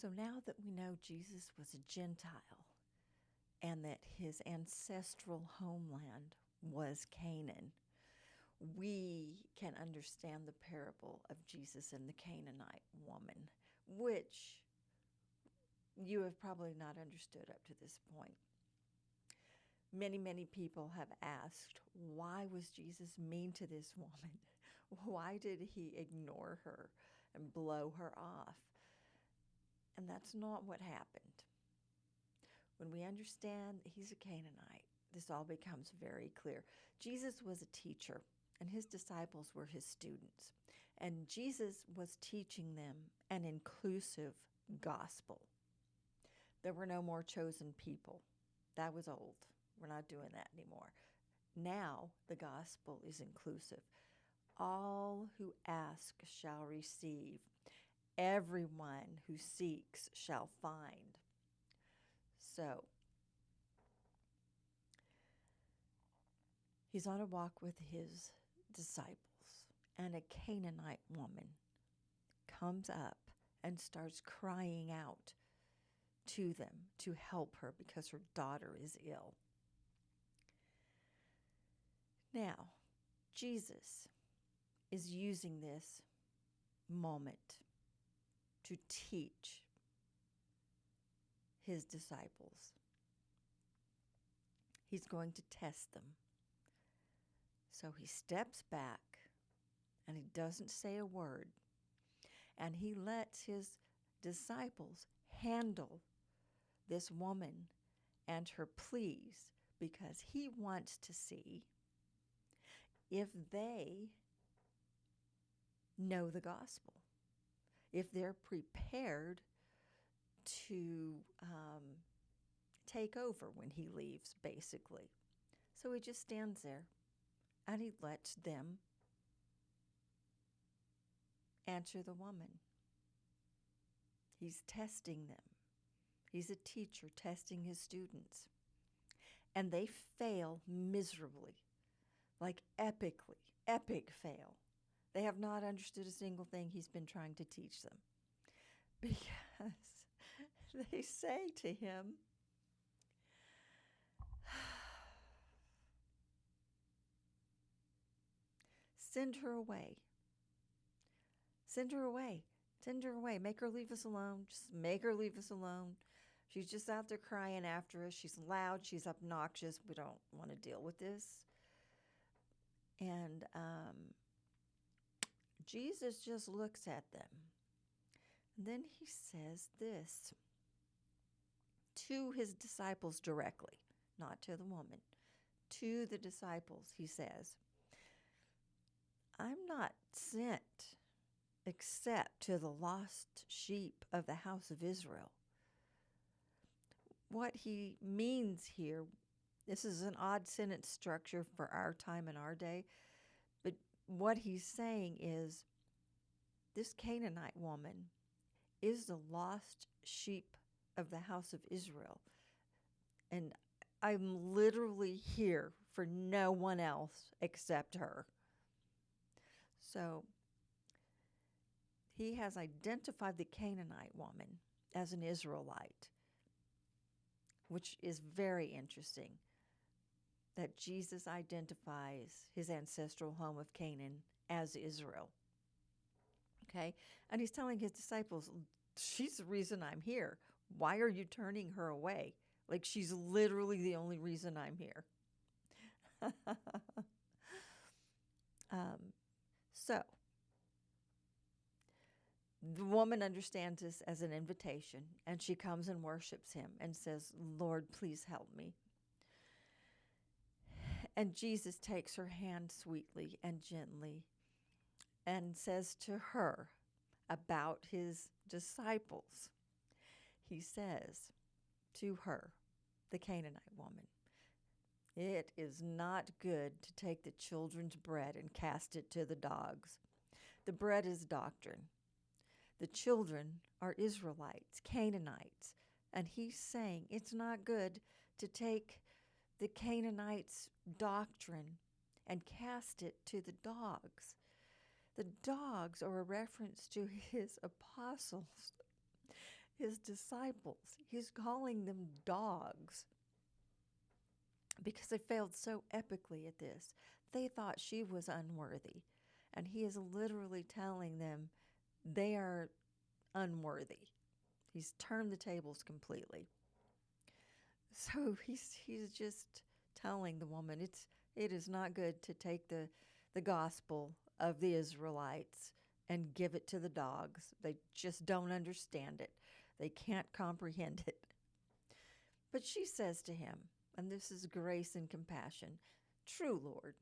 So now that we know Jesus was a Gentile and that his ancestral homeland was Canaan, we can understand the parable of Jesus and the Canaanite woman, which you have probably not understood up to this point. Many, many people have asked, why was Jesus mean to this woman? Why did he ignore her and blow her off? And that's not what happened. When we understand that he's a Canaanite, this all becomes very clear. Jesus was a teacher, and his disciples were his students. And Jesus was teaching them an inclusive gospel. There were no more chosen people. That was old. We're not doing that anymore. Now the gospel is inclusive. All who ask shall receive. Everyone who seeks shall find. So, he's on a walk with his disciples, and a Canaanite woman comes up and starts crying out to them to help her because her daughter is ill. Now, Jesus is using this moment to teach his disciples. He's going to test them. So he steps back and he doesn't say a word, and he lets his disciples handle this woman and her pleas because he wants to see if they know the gospel, if they're prepared to take over when he leaves, basically. So he just stands there and he lets them answer the woman. He's testing them. He's a teacher testing his students. And they fail miserably, like epically, epic fail. They have not understood a single thing he's been trying to teach them. Because they say to him, send her away. Send her away. Send her away. Make her leave us alone. Just make her leave us alone. She's just out there crying after us. She's loud. She's obnoxious. We don't want to deal with this. And Jesus just looks at them. And then he says this to his disciples directly, not to the woman. To the disciples, he says, I'm not sent except to the lost sheep of the house of Israel. What he means here, this is an odd sentence structure for our time and our day, but what he's saying is this Canaanite woman is the lost sheep of the house of Israel. And I'm literally here for no one else except her. So he has identified the Canaanite woman as an Israelite, which is very interesting, that Jesus identifies his ancestral home of Canaan as Israel. Okay? And he's telling his disciples, she's the reason I'm here. Why are you turning her away? Like, she's literally the only reason I'm here. So, the woman understands this as an invitation, and she comes and worships him and says, Lord, please help me. And Jesus takes her hand sweetly and gently and says to her about his disciples. He says to her, the Canaanite woman, it is not good to take the children's bread and cast it to the dogs. The bread is doctrine. The children are Israelites, Canaanites, and he's saying it's not good to take the Canaanites' doctrine and cast it to the dogs. The dogs are a reference to his apostles. his disciples. He's calling them dogs because they failed so epically at this. They thought she was unworthy. And he is literally telling them they are unworthy. He's turned the tables completely. So he's just telling the woman it is not good to take the gospel of the Israelites and give it to the dogs. They just don't understand it. They can't comprehend it. But she says to him, and this is grace and compassion, "True, Lord,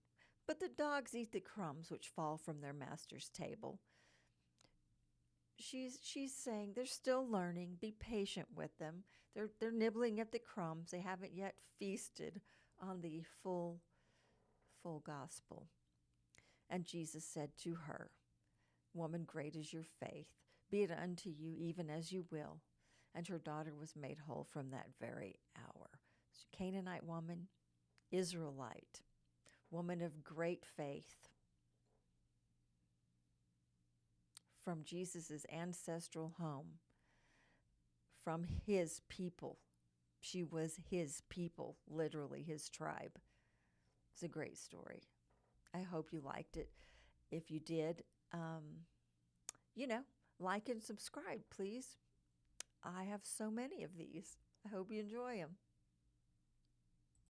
but the dogs eat the crumbs which fall from their master's table." She's saying they're still learning. Be patient with them. They're nibbling at the crumbs. They haven't yet feasted on the full gospel. And Jesus said to her, "Woman, great is your faith. Be it unto you even as you will." And her daughter was made whole from that very hour. So Canaanite woman, Israelite, woman of great faith, from Jesus' ancestral home, from his people. She was his people, literally his tribe. It's a great story. I hope you liked it. If you did, you know, like and subscribe, please. I have so many of these. I hope you enjoy them.